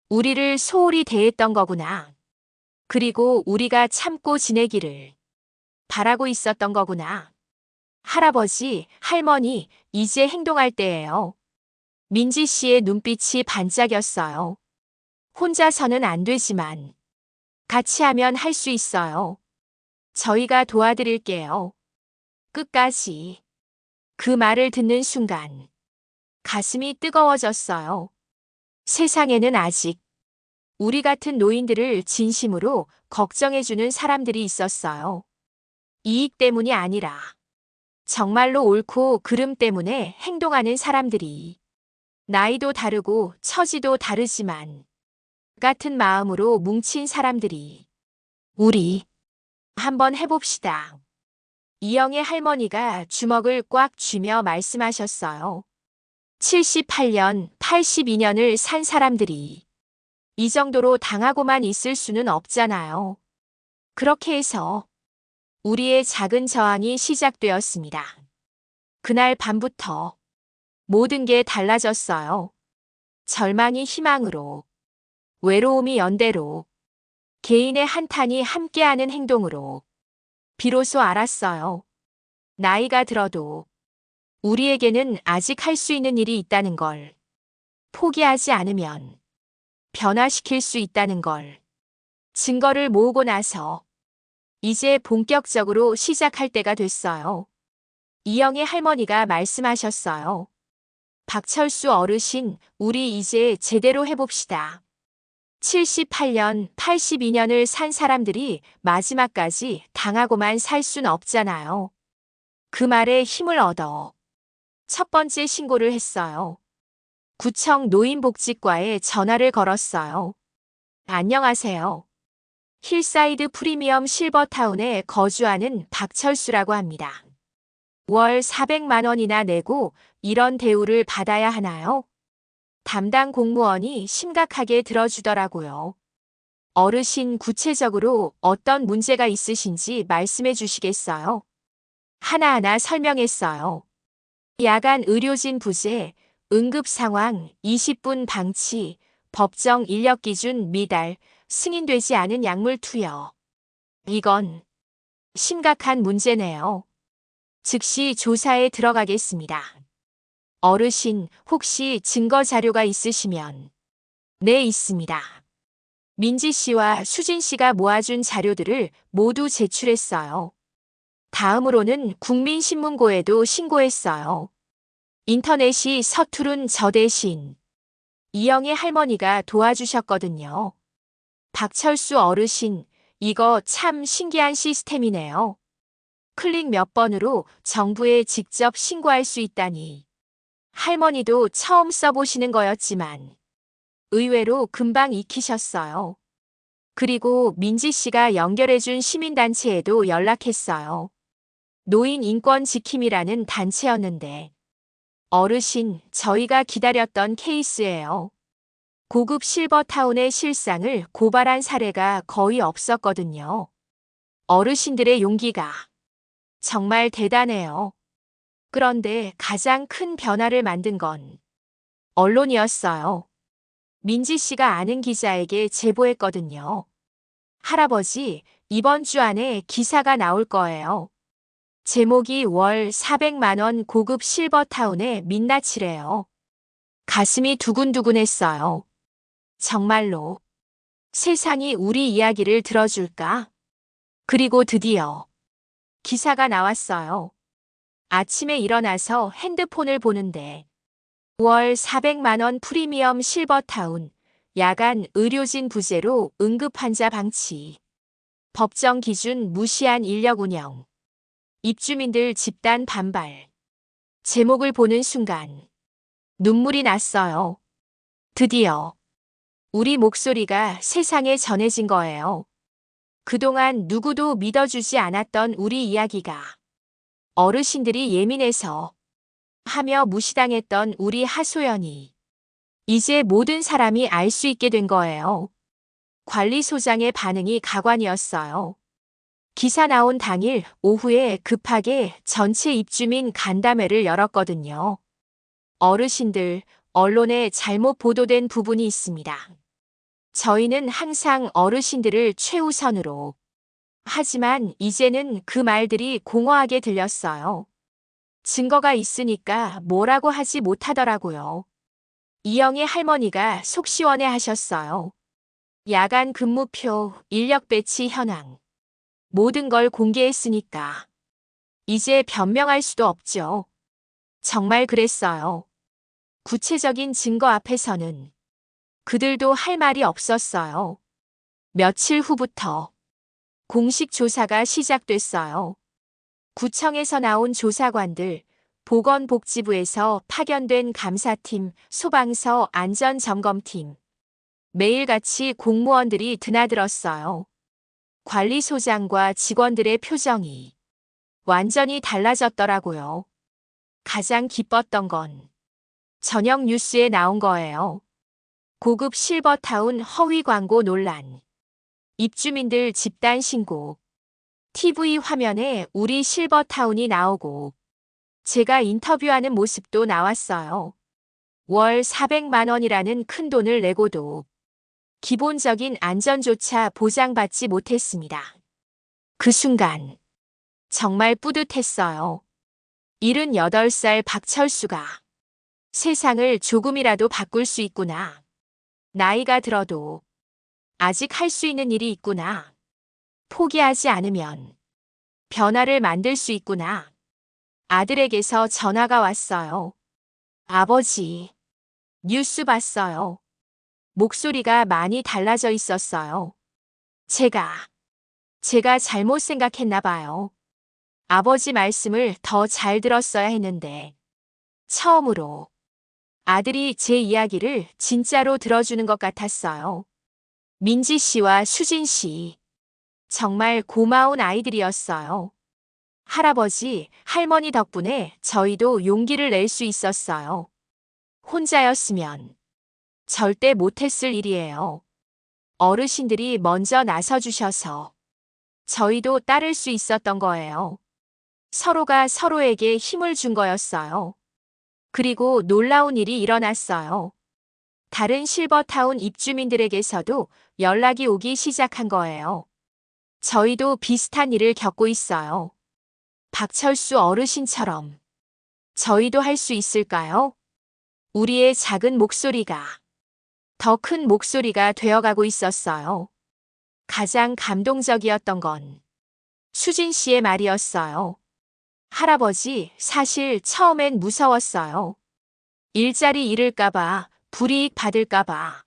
우리를 소홀히 대했던 거구나. 그리고 우리가 참고 지내기를 바라고 있었던 거구나. 할아버지, 할머니, 이제 행동할 때예요. 민지 씨의 눈빛이 반짝였어요. 혼자서는 안 되지만 같이 하면 할 수 있어요. 저희가 도와드릴게요. 끝까지. 그 말을 듣는 순간 가슴이 뜨거워졌어요. 세상에는 아직 우리 같은 노인들을 진심으로 걱정해주는 사람들이 있었어요. 이익 때문이 아니라 정말로 옳고 그름 때문에 행동하는 사람들이 나이도 다르고 처지도 다르지만 같은 마음으로 뭉친 사람들이 우리 한번 해봅시다. 이영의 할머니가 주먹을 꽉 쥐며 말씀하셨어요. 78년, 82년을 산 사람들이 이 정도로 당하고만 있을 수는 없잖아요. 그렇게 해서 우리의 작은 저항이 시작되었습니다. 그날 밤부터 모든 게 달라졌어요. 절망이 희망으로, 외로움이 연대로, 개인의 한탄이 함께하는 행동으로 비로소 알았어요. 나이가 들어도 우리에게는 아직 할 수 있는 일이 있다는 걸, 포기하지 않으면 변화시킬 수 있다는 걸, 증거를 모으고 나서 이제 본격적으로 시작할 때가 됐어요. 이영의 할머니가 말씀하셨어요. 박철수 어르신, 우리 이제 제대로 해봅시다. 78년, 82년을 산 사람들이 마지막까지 당하고만 살 순 없잖아요. 그 말에 힘을 얻어 첫 번째 신고를 했어요. 구청 노인복지과에 전화를 걸었어요. 안녕하세요. 힐사이드 프리미엄 실버타운에 거주하는 박철수라고 합니다. 월 400만 원이나 내고 이런 대우를 받아야 하나요? 담당 공무원이 심각하게 들어주더라고요. 어르신, 구체적으로 어떤 문제가 있으신지 말씀해 주시겠어요? 하나하나 설명했어요. 야간 의료진 부재, 응급 상황, 20분 방치, 법정 인력 기준 미달, 승인되지 않은 약물 투여. 이건 심각한 문제네요. 즉시 조사에 들어가겠습니다. 어르신, 혹시 증거 자료가 있으시면? 네, 있습니다. 민지 씨와 수진 씨가 모아준 자료들을 모두 제출했어요. 다음으로는 국민신문고에도 신고했어요. 인터넷이 서투른 저 대신 이영의 할머니가 도와주셨거든요. 박철수 어르신, 이거 참 신기한 시스템이네요. 클릭 몇 번으로 정부에 직접 신고할 수 있다니. 할머니도 처음 써보시는 거였지만 의외로 금방 익히셨어요. 그리고 민지 씨가 연결해준 시민단체에도 연락했어요. 노인인권지킴이라는 단체였는데 어르신, 저희가 기다렸던 케이스예요. 고급 실버타운의 실상을 고발한 사례가 거의 없었거든요. 어르신들의 용기가 정말 대단해요. 그런데 가장 큰 변화를 만든 건 언론이었어요. 민지 씨가 아는 기자에게 제보했거든요. 할아버지, 이번 주 안에 기사가 나올 거예요. 제목이 월 400만 원 고급 실버타운의 민낯이래요. 가슴이 두근두근했어요. 정말로 세상이 우리 이야기를 들어줄까? 그리고 드디어 기사가 나왔어요. 아침에 일어나서 핸드폰을 보는데 월 400만 원 프리미엄 실버타운, 야간 의료진 부재로 응급환자 방치, 법정 기준 무시한 인력 운영, 입주민들 집단 반발. 제목을 보는 순간 눈물이 났어요. 드디어 우리 목소리가 세상에 전해진 거예요. 그동안 누구도 믿어주지 않았던 우리 이야기가, 어르신들이 예민해서 하며 무시당했던 우리 하소연이 이제 모든 사람이 알 수 있게 된 거예요. 관리소장의 반응이 가관이었어요. 기사 나온 당일 오후에 급하게 전체 입주민 간담회를 열었거든요. 어르신들, 언론에 잘못 보도된 부분이 있습니다. 저희는 항상 어르신들을 최우선으로. 하지만 이제는 그 말들이 공허하게 들렸어요. 증거가 있으니까 뭐라고 하지 못하더라고요. 이영의 할머니가 속 시원해 하셨어요. 야간 근무표, 인력 배치 현황. 모든 걸 공개했으니까 이제 변명할 수도 없죠. 정말 그랬어요. 구체적인 증거 앞에서는 그들도 할 말이 없었어요. 며칠 후부터 공식 조사가 시작됐어요. 구청에서 나온 조사관들, 보건복지부에서 파견된 감사팀, 소방서 안전점검팀, 매일같이 공무원들이 드나들었어요. 관리소장과 직원들의 표정이 완전히 달라졌더라고요. 가장 기뻤던 건 저녁 뉴스에 나온 거예요. 고급 실버타운 허위 광고 논란. 입주민들 집단 신고. TV 화면에 우리 실버타운이 나오고 제가 인터뷰하는 모습도 나왔어요. 월 400만 원이라는 큰 돈을 내고도 기본적인 안전조차 보장받지 못했습니다. 그 순간 정말 뿌듯했어요. 78살 박철수가 세상을 조금이라도 바꿀 수 있구나. 나이가 들어도 아직 할 수 있는 일이 있구나. 포기하지 않으면 변화를 만들 수 있구나. 아들에게서 전화가 왔어요. 아버지, 뉴스 봤어요. 목소리가 많이 달라져 있었어요. 제가 잘못 생각했나 봐요. 아버지 말씀을 더 잘 들었어야 했는데 처음으로 아들이 제 이야기를 진짜로 들어주는 것 같았어요. 민지 씨와 수진 씨, 정말 고마운 아이들이었어요. 할아버지, 할머니 덕분에 저희도 용기를 낼 수 있었어요. 혼자였으면 절대 못했을 일이에요. 어르신들이 먼저 나서주셔서 저희도 따를 수 있었던 거예요. 서로가 서로에게 힘을 준 거였어요. 그리고 놀라운 일이 일어났어요. 다른 실버타운 입주민들에게서도 연락이 오기 시작한 거예요. 저희도 비슷한 일을 겪고 있어요. 박철수 어르신처럼 저희도 할 수 있을까요? 우리의 작은 목소리가 더 큰 목소리가 되어가고 있었어요. 가장 감동적이었던 건 수진 씨의 말이었어요. 할아버지, 사실 처음엔 무서웠어요. 일자리 잃을까봐, 불이익 받을까봐.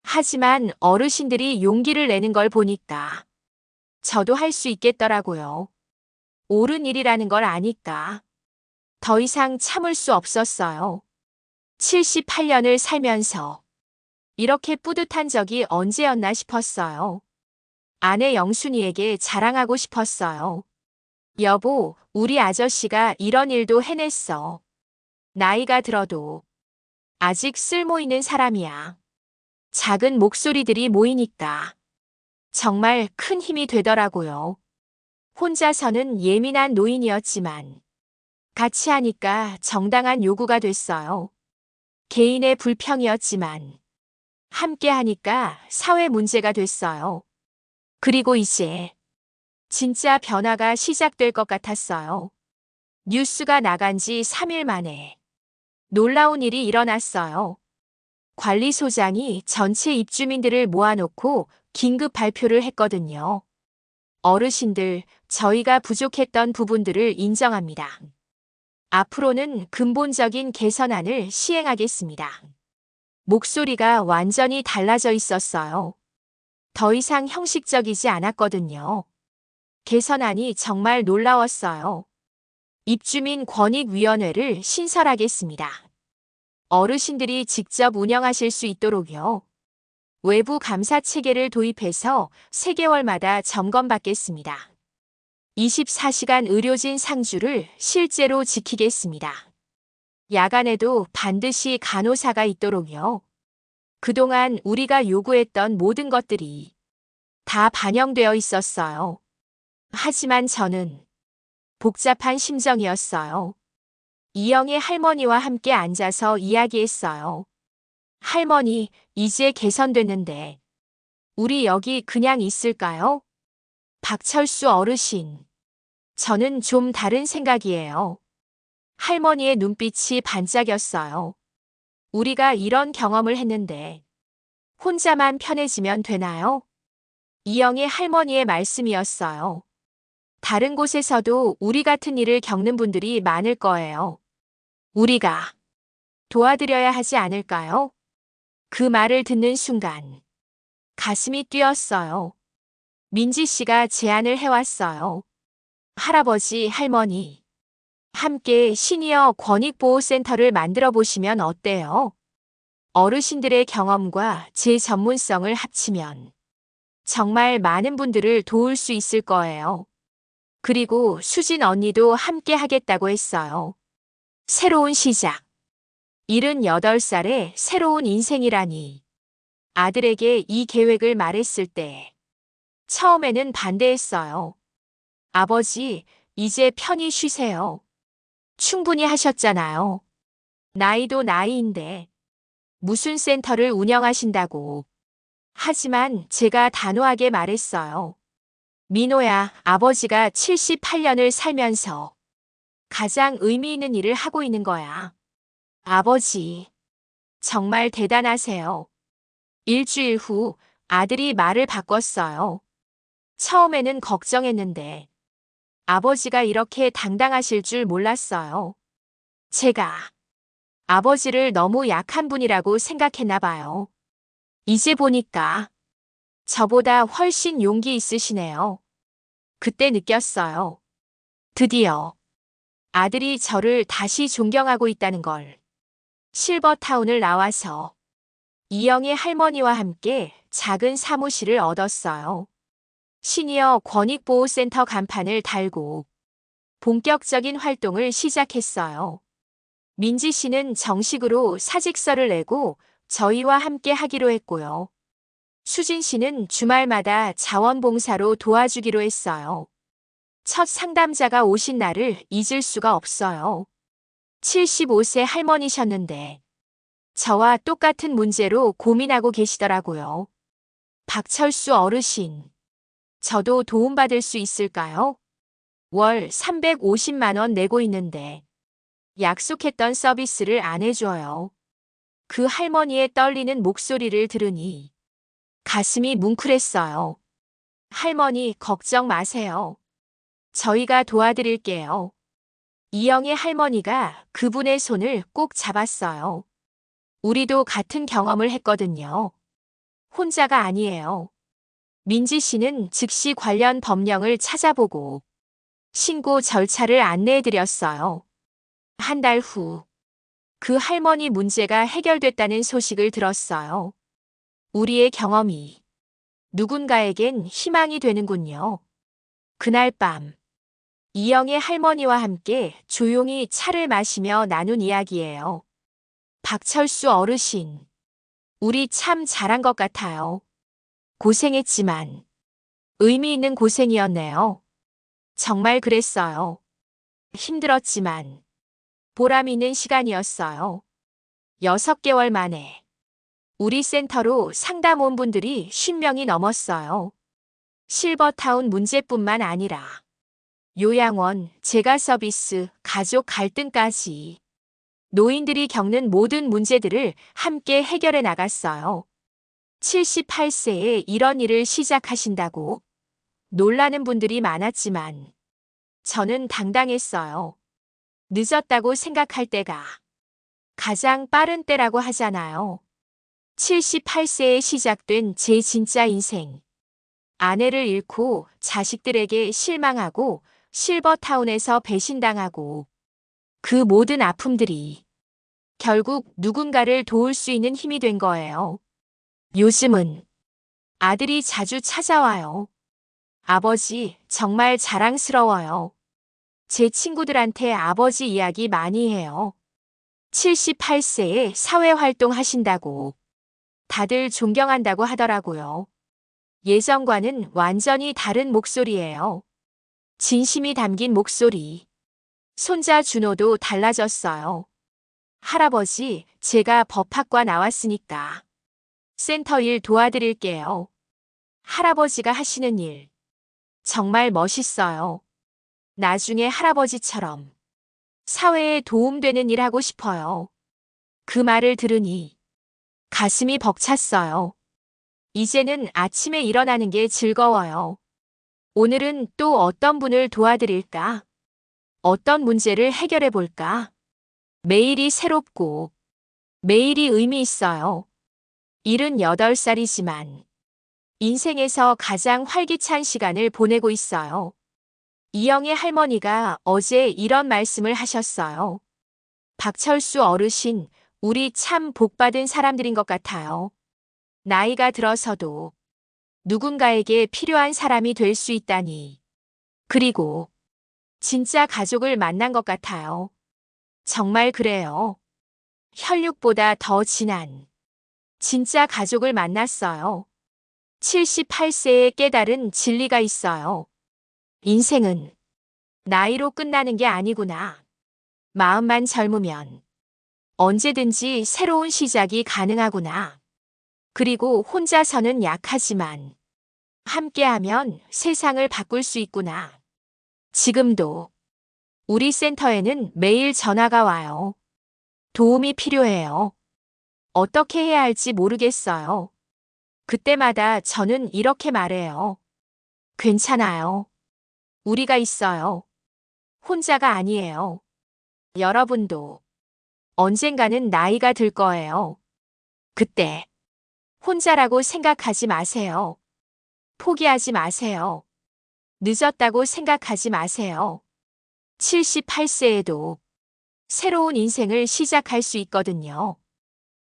하지만 어르신들이 용기를 내는 걸 보니까 저도 할 수 있겠더라고요. 옳은 일이라는 걸 아니까 더 이상 참을 수 없었어요. 78년을 살면서 이렇게 뿌듯한 적이 언제였나 싶었어요. 아내 영순이에게 자랑하고 싶었어요. 여보, 우리 아저씨가 이런 일도 해냈어. 나이가 들어도 아직 쓸모 있는 사람이야. 작은 목소리들이 모이니까 정말 큰 힘이 되더라고요. 혼자서는 예민한 노인이었지만 같이 하니까 정당한 요구가 됐어요. 개인의 불평이었지만 함께 하니까 사회 문제가 됐어요. 그리고 이제 진짜 변화가 시작될 것 같았어요. 뉴스가 나간 지 3일 만에 놀라운 일이 일어났어요. 관리소장이 전체 입주민들을 모아놓고 긴급 발표를 했거든요. 어르신들, 저희가 부족했던 부분들을 인정합니다. 앞으로는 근본적인 개선안을 시행하겠습니다. 목소리가 완전히 달라져 있었어요. 더 이상 형식적이지 않았거든요. 개선안이 정말 놀라웠어요. 입주민 권익위원회를 신설하겠습니다. 어르신들이 직접 운영하실 수 있도록요. 외부 감사 체계를 도입해서 3개월마다 점검받겠습니다. 24시간 의료진 상주를 실제로 지키겠습니다. 야간에도 반드시 간호사가 있도록요. 그동안 우리가 요구했던 모든 것들이 다 반영되어 있었어요. 하지만 저는 복잡한 심정이었어요. 이영애 할머니와 함께 앉아서 이야기했어요. 할머니, 이제 개선됐는데 우리 여기 그냥 있을까요? 박철수 어르신, 저는 좀 다른 생각이에요. 할머니의 눈빛이 반짝였어요. 우리가 이런 경험을 했는데 혼자만 편해지면 되나요? 이영애 할머니의 말씀이었어요. 다른 곳에서도 우리 같은 일을 겪는 분들이 많을 거예요. 우리가 도와드려야 하지 않을까요? 그 말을 듣는 순간 가슴이 뛰었어요. 민지 씨가 제안을 해왔어요. 할아버지, 할머니, 함께 시니어 권익보호센터를 만들어 보시면 어때요? 어르신들의 경험과 제 전문성을 합치면 정말 많은 분들을 도울 수 있을 거예요. 그리고 수진 언니도 함께 하겠다고 했어요. 새로운 시작. 78살의 새로운 인생이라니. 아들에게 이 계획을 말했을 때 처음에는 반대했어요. 아버지, 이제 편히 쉬세요. 충분히 하셨잖아요. 나이도 나이인데 무슨 센터를 운영하신다고. 하지만 제가 단호하게 말했어요. 민호야, 아버지가 78년을 살면서 가장 의미 있는 일을 하고 있는 거야. 아버지, 정말 대단하세요. 일주일 후 아들이 말을 바꿨어요. 처음에는 걱정했는데 아버지가 이렇게 당당하실 줄 몰랐어요. 제가 아버지를 너무 약한 분이라고 생각했나 봐요. 이제 보니까 저보다 훨씬 용기 있으시네요. 그때 느꼈어요. 드디어 아들이 저를 다시 존경하고 있다는 걸. 실버타운을 나와서 이영의 할머니와 함께 작은 사무실을 얻었어요. 시니어 권익보호센터 간판을 달고 본격적인 활동을 시작했어요. 민지 씨는 정식으로 사직서를 내고 저희와 함께 하기로 했고요. 수진 씨는 주말마다 자원봉사로 도와주기로 했어요. 첫 상담자가 오신 날을 잊을 수가 없어요. 75세 할머니셨는데 저와 똑같은 문제로 고민하고 계시더라고요. 박철수 어르신, 저도 도움받을 수 있을까요? 월 350만 원 내고 있는데 약속했던 서비스를 안 해줘요. 그 할머니의 떨리는 목소리를 들으니 가슴이 뭉클했어요. 할머니, 걱정 마세요. 저희가 도와드릴게요. 이영의 할머니가 그분의 손을 꼭 잡았어요. 우리도 같은 경험을 했거든요. 혼자가 아니에요. 민지 씨는 즉시 관련 법령을 찾아보고 신고 절차를 안내해드렸어요. 한 달 후, 그 할머니 문제가 해결됐다는 소식을 들었어요. 우리의 경험이 누군가에겐 희망이 되는군요. 그날 밤, 이영의 할머니와 함께 조용히 차를 마시며 나눈 이야기예요. 박철수 어르신, 우리 참 잘한 것 같아요. 고생했지만 의미 있는 고생이었네요. 정말 그랬어요. 힘들었지만 보람 있는 시간이었어요. 6개월 만에 우리 센터로 상담 온 분들이 50명이 넘었어요. 실버타운 문제뿐만 아니라 요양원, 재가 서비스, 가족 갈등까지 노인들이 겪는 모든 문제들을 함께 해결해 나갔어요. 78세에 이런 일을 시작하신다고 놀라는 분들이 많았지만 저는 당당했어요. 늦었다고 생각할 때가 가장 빠른 때라고 하잖아요. 78세에 시작된 제 진짜 인생. 아내를 잃고 자식들에게 실망하고 실버타운에서 배신당하고 그 모든 아픔들이 결국 누군가를 도울 수 있는 힘이 된 거예요. 요즘은 아들이 자주 찾아와요. 아버지, 정말 자랑스러워요. 제 친구들한테 아버지 이야기 많이 해요. 78세에 사회활동 하신다고 다들 존경한다고 하더라고요. 예전과는 완전히 다른 목소리예요. 진심이 담긴 목소리. 손자 준호도 달라졌어요. 할아버지, 제가 법학과 나왔으니까 센터 일 도와드릴게요. 할아버지가 하시는 일 정말 멋있어요. 나중에 할아버지처럼 사회에 도움되는 일 하고 싶어요. 그 말을 들으니 가슴이 벅찼어요. 이제는 아침에 일어나는 게 즐거워요. 오늘은 또 어떤 분을 도와드릴까? 어떤 문제를 해결해 볼까? 매일이 새롭고 매일이 의미 있어요. 78살이지만 인생에서 가장 활기찬 시간을 보내고 있어요. 이영의 할머니가 어제 이런 말씀을 하셨어요. 박철수 어르신, 우리 참 복받은 사람들인 것 같아요. 나이가 들어서도 누군가에게 필요한 사람이 될 수 있다니. 그리고 진짜 가족을 만난 것 같아요. 정말 그래요. 혈육보다 더 진한 진짜 가족을 만났어요. 78세에 깨달은 진리가 있어요. 인생은 나이로 끝나는 게 아니구나. 마음만 젊으면 언제든지 새로운 시작이 가능하구나. 그리고 혼자서는 약하지만 함께하면 세상을 바꿀 수 있구나. 지금도 우리 센터에는 매일 전화가 와요. 도움이 필요해요. 어떻게 해야 할지 모르겠어요. 그때마다 저는 이렇게 말해요. 괜찮아요. 우리가 있어요. 혼자가 아니에요. 여러분도 언젠가는 나이가 들 거예요. 그때 혼자라고 생각하지 마세요. 포기하지 마세요. 늦었다고 생각하지 마세요. 78세에도 새로운 인생을 시작할 수 있거든요.